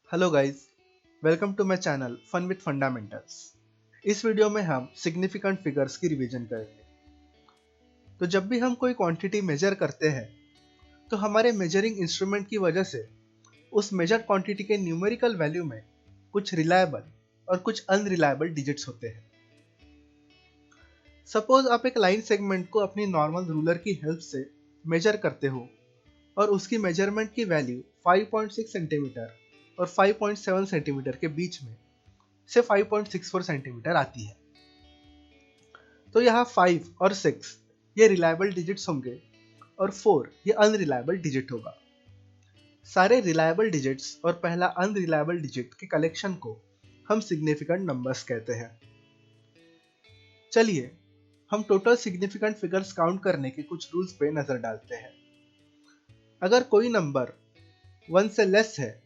Hello guys, welcome to my channel fun with fundamentals. इस video में हम significant figures की रिवीजन करेंगे। तो जब भी हम कोई क्वांटिटी मेजर करते हैं तो हमारे मेजरिंग इंस्ट्रूमेंट की वजह से उस मेजर क्वांटिटी के न्यूमेरिकल वैल्यू में कुछ रिलायबल और कुछ अनरिलायबल डिजिट्स होते हैं। सपोज आप एक लाइन सेगमेंट को अपनी नॉर्मल रूलर की हेल्प से मेजर करते हो और उसकी मेजरमेंट की वैल्यू 5.6 सेंटीमीटर और 5.7 सेंटीमीटर के बीच में से 5.64 सेंटीमीटर आती है। तो यहाँ 5 और 6 ये रिलायबल डिजिट्स होंगे और 4 ये अनरिलायबल डिजिट होगा। सारे रिलायबल डिजिट्स और पहला अनरिलायबल डिजिट के कलेक्शन को हम सिग्निफिकेंट नंबर्स कहते हैं। चलिए हम टोटल सिग्निफिकेंट फिगर्स काउंट करने के कुछ रूल्स पे नजर डालते हैं। अगर कोई नंबर 1 से लेस है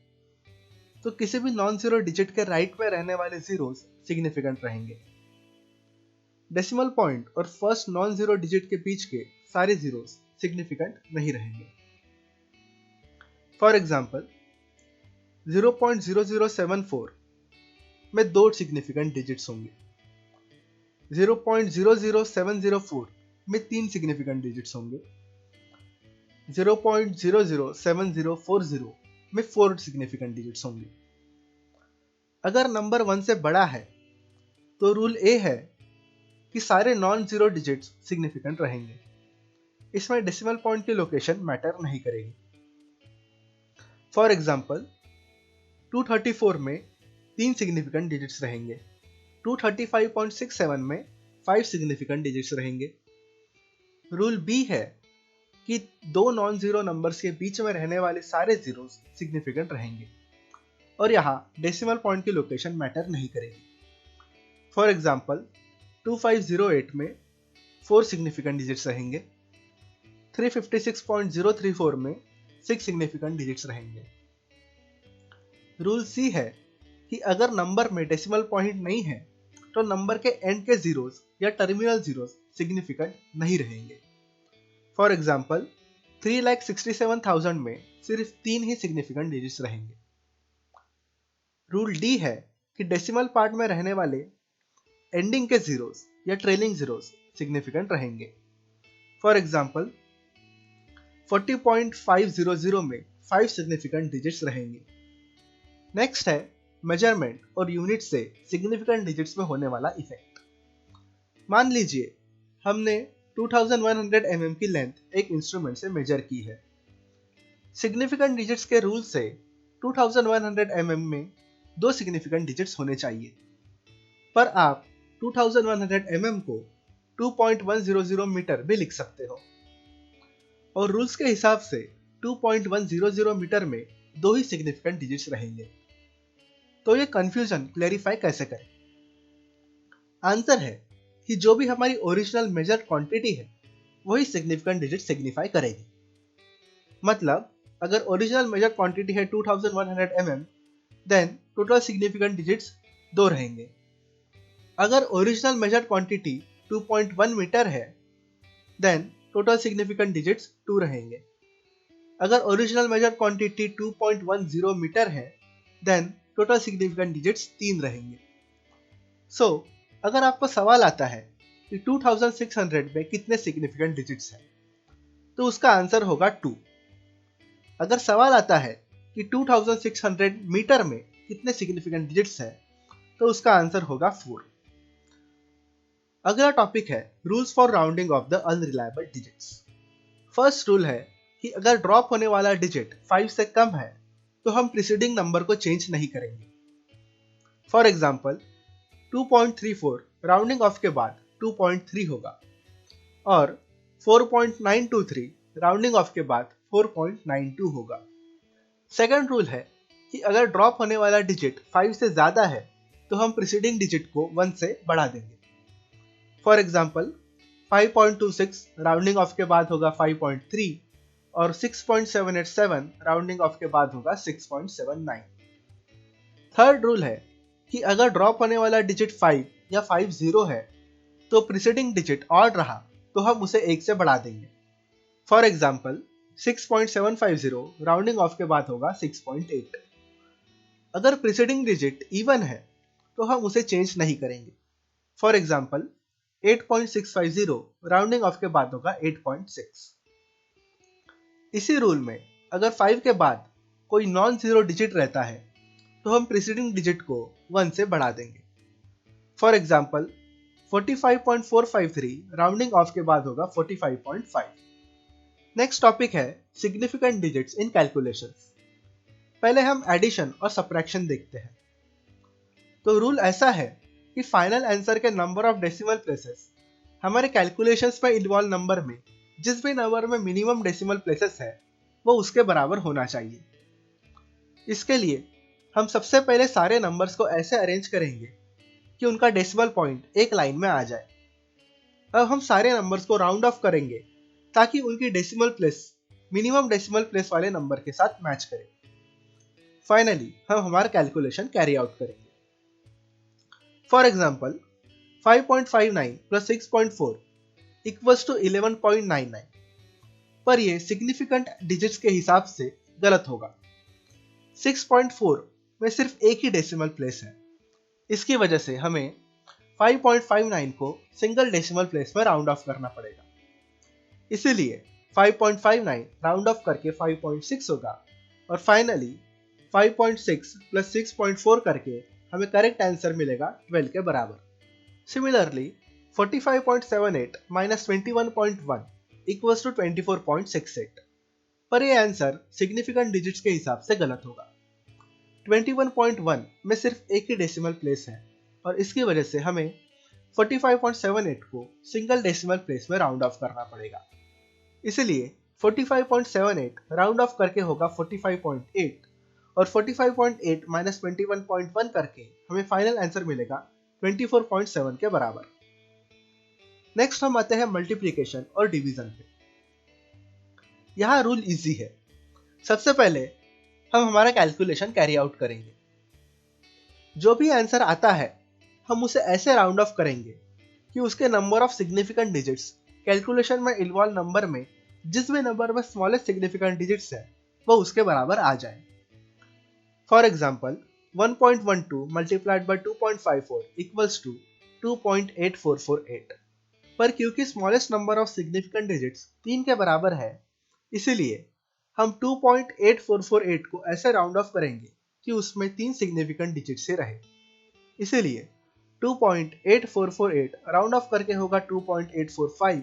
तो किसी भी नॉन जीरो डिजिट के राइट में रहने वाले जीरोस सिग्निफिकेंट रहेंगे। डेसिमल पॉइंट और फर्स्ट नॉन जीरो डिजिट के बीच के सारे जीरोस सिग्निफिकेंट नहीं रहेंगे। फॉर एग्जांपल 0.0074 में दो सिग्निफिकेंट डिजिट्स होंगे, 0.00704 में तीन सिग्निफिकेंट डिजिट्स होंगे, 0.007040 में 4 सिग्निफिकेंट डिजिट्स होंगे। अगर नंबर 1 से बड़ा है तो रूल ए है कि सारे नॉन जीरो डिजिट्स सिग्निफिकेंट रहेंगे। इसमें डेसिमल पॉइंट की लोकेशन मैटर नहीं करेगी। फॉर एग्जांपल 234 में 3 सिग्निफिकेंट डिजिट्स रहेंगे, 235.67 में 5 सिग्निफिकेंट डिजिट्स रहेंगे। रूल बी है कि दो नॉन जीरो नंबर्स के बीच में रहने वाले सारे जीरोस सिग्निफिकेंट रहेंगे और यहाँ डेसिमल पॉइंट की लोकेशन मैटर नहीं करेगी। फॉर एग्जांपल 2508 में 4 सिग्निफिकेंट डिजिट्स रहेंगे, 356.034 में 6 सिग्निफिकेंट डिजिट्स रहेंगे। रूल सी है कि अगर नंबर में डेसिमल पॉइंट नहीं है तो नंबर के एंड के जीरोस या टर्मिनल जीरोस सिग्निफिकेंट नहीं रहेंगे। फॉर एग्जांपल 3,67,000 में सिर्फ 3 ही सिग्निफिकेंट डिजिट्स रहेंगे। रूल डी है कि डेसिमल पार्ट में रहने वाले एंडिंग के जीरोस या ट्रेलिंग जीरोस सिग्निफिकेंट रहेंगे। फॉर एग्जांपल 40.500 में 5 सिग्निफिकेंट डिजिट्स रहेंगे। नेक्स्ट है मेजरमेंट और यूनिट से सिग्निफिकेंट डिजिट्स में होने वाला इफेक्ट। मान लीजिए हमने 2100 mm की लेंथ एक इंस्ट्रूमेंट से मेजर की है। सिग्निफिकेंट डिजिट्स के रूल से 2100 mm में 2 सिग्निफिकेंट डिजिट्स होने चाहिए, पर आप 2100 mm को 2.100 मीटर भी लिख सकते हो और रूल्स के हिसाब से 2.100 मीटर में 2 ही सिग्निफिकेंट डिजिट्स रहेंगे। तो ये कंफ्यूजन क्लैरिफाई कैसे करें? आंसर है कि जो भी हमारी ओरिजिनल मेजर्ड क्वांटिटी है वही सिग्निफिकेंट डिजिट सिग्निफाई करेगी। मतलब अगर ओरिजिनल मेजर्ड क्वांटिटी है 2100 mm, then total significant digits 2 रहेंगे। अगर ओरिजिनल मेजर्ड क्वांटिटी 2.1 मीटर है, देन टोटल सिग्निफिकेंट डिजिट्स 2 रहेंगे। अगर ओरिजिनल मेजर्ड क्वांटिटी 2.10 मीटर है, देन टोटल सिग्निफिकेंट डिजिट्स 3 रहेंगे। सो अगर आपको सवाल आता है कि 2600 में कितने सिग्निफिकेंट डिजिट्स हैं, तो उसका आंसर होगा 2। अगर सवाल आता है कि 2600 मीटर में कितने सिग्निफिकेंट डिजिट्स हैं, तो उसका आंसर होगा 4। अगला टॉपिक है rules for rounding off the unreliable digits. First rule है कि अगर ड्रॉप होने वाला डिजिट 5 से कम है तो हम प्रीसीडिंग नंबर को चेंज नहीं करेंगे। फॉर एग्जांपल 2.34 राउंडिंग ऑफ के बाद 2.3 होगा और 4.923 राउंडिंग ऑफ के बाद 4.92 होगा। सेकंड रूल है कि अगर ड्रॉप होने वाला डिजिट 5 से ज्यादा है तो हम प्रीसीडिंग डिजिट को 1 से बढ़ा देंगे। फॉर एग्जांपल 5.26 राउंडिंग ऑफ के बाद होगा 5.3 और 6.787 राउंडिंग ऑफ के बाद होगा 6.79। थर्ड रूल है कि अगर ड्रॉप होने वाला डिजिट 5 या 50 है तो प्रीसीडिंग डिजिट ऑड रहा तो हम उसे 1 से बढ़ा देंगे। फॉर एग्जांपल 6.750 राउंडिंग ऑफ के बाद होगा 6.8। अगर प्रीसीडिंग डिजिट इवन है तो हम उसे चेंज नहीं करेंगे। फॉर एग्जाम्पल 8.650 राउंडिंग ऑफ के बाद होगा 8.6। इसी रूल में अगर 5 के बाद कोई नॉन जीरो डिजिट रहता है तो हम प्रीसीडिंग डिजिट को 1 से बढ़ा देंगे। फॉर एग्जाम्पल 45.453 राउंडिंग ऑफ के बाद होगा 45.5। नेक्स्ट टॉपिक है सिग्निफिकेंट डिजिट्स इन कैलकुलेशंस। पहले हम एडिशन और सब्ट्रैक्शन देखते हैं। तो रूल ऐसा है कि फाइनल आंसर के नंबर ऑफ डेसिमल प्लेसेस हमारे कैलकुलेशंस में इन्वॉल्व नंबर में जिस भी नंबर में मिनिमम डेसिमल प्लेसेस है वो उसके बराबर होना चाहिए। इसके लिए हम सबसे पहले सारे नंबर्स को ऐसे अरेंज करेंगे कि उनका डेसिमल पॉइंट एक लाइन में आ जाए। अब हम सारे नंबर्स को राउंड ऑफ करेंगे ताकि उनकी decimal place minimum decimal place वाले नंबर के साथ मैच करे। फाइनली हम हमारा कैलकुलेशन कैरी आउट करेंगे। For example 5.59 plus 6.4 equals to 11.99, पर ये सिग्निफिकेंट डिजिट्स के हिसाब से गलत होगा। 6.4 में सिर्फ एक ही डेसिमल प्लेस है, इसकी वजह से हमें 5.59 को सिंगल डेसिमल प्लेस में राउंड ऑफ करना पड़ेगा। इसीलिए 5.59 राउंड ऑफ करके 5.6 होगा और फाइनली 5.6 प्लस 6.4 करके हमें करेक्ट आंसर मिलेगा 12 के बराबर। सिमिलरली 45.78 माइनस 21.1 इक्वल्स टू 24.68, पर ये आंसर सिग्निफिकेंट डिजिट्स के हिसाब से गलत होगा। 21.1 में सिर्फ एक ही डेसिमल प्लेस है और इसकी वजह से हमें 45.78 को सिंगल डेसिमल प्लेस में राउंड ऑफ करना पड़ेगा। इसलिए 45.78 राउंड ऑफ करके होगा 45.8 और 45.8 माइनस 21.1 करके हमें फाइनल आंसर मिलेगा 24.7 के बराबर। नेक्स्ट हम आते हैं मल्टीप्लिकेशन और डिवीजन पे। यहां रूल इजी है। सबसे पहले हम हमारा कैलकुलेशन कैरी आउट करेंगे। जो भी आंसर आता है हम उसे ऐसे राउंड ऑफ करेंगे कि उसके number of significant digits calculation में इन्वॉल्व नंबर में जिस भी नंबर में स्मॉलेस्ट सिग्निफिकेंट डिजिट्स है वो उसके बराबर आ जाए। For example 1.12 multiplied by 2.54 equals to 2.8448, पर क्योंकि smallest number of significant digits 3 के बराबर है इसीलिए हम 2.8448 को ऐसे राउंड ऑफ करेंगे कि उसमें 3 सिग्निफिकेंट डिजिट्स ही रहे। इसीलिए 2.8448 राउंड ऑफ करके होगा 2.845,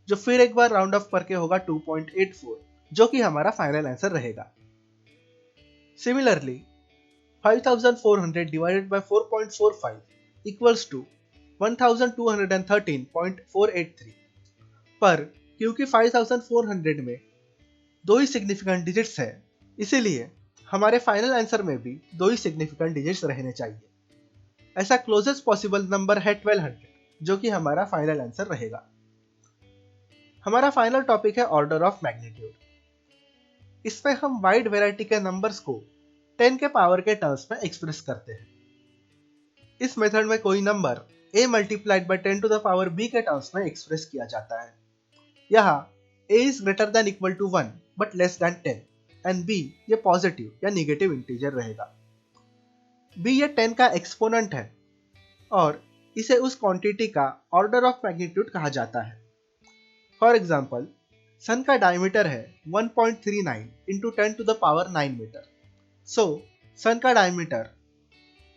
जो फिर एक बार राउंड ऑफ करके होगा 2.84, जो कि हमारा फाइनल आंसर रहेगा। Similarly 5400 divided by 4.45 equals to 1213.483, पर क्योंकि 5400 में दो ही सिग्निफिकेंट डिजिट्स है इसीलिए हमारे फाइनल आंसर में भी दो ही सिग्निफिकेंट डिजिट्स रहने चाहिए। ऐसा क्लोजेस्ट पॉसिबल नंबर है 1200, जो कि हमारा फाइनल आंसर रहेगा। हमारा फाइनल टॉपिक है ऑर्डर ऑफ मैग्नीट्यूड। इसमें हम वाइड वैरायटी के नंबर्स को 10 के पावर के टर्म्स में एक्सप्रेस करते हैं। इस मेथड में कोई number a multiplied by 10 to the power b के टर्म्स में एक्सप्रेस किया जाता है। यहाँ a is greater than equal to 1 but less than 10 and b ये पॉजिटिव या निगेटिव इंटीजर रहेगा। b ये 10 का एक्सपोनेंट है और इसे उस क्वांटिटी का ऑर्डर ऑफ मैग्नीट्यूड कहा जाता है। फॉर एग्जाम्पल सन का डायमीटर है 1.39 into 10 to the power 9 metre. So sun का diameter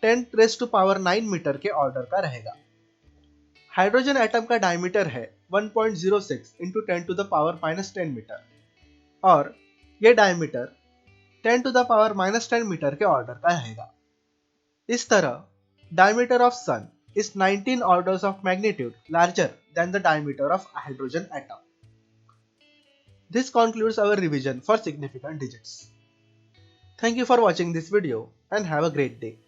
10 raise to power 9 metre के ऑर्डर का रहेगा। हाइड्रोजन एटम का डायमीटर है 1.06 into 10 to the power -10 metre और ये diameter 10 to the power -10 metre के ऑर्डर का रहेगा। इस तरह diameter of sun is 19 orders of magnitude larger than the diameter of a hydrogen atom. This concludes our revision for significant digits. Thank you for watching this video and have a great day.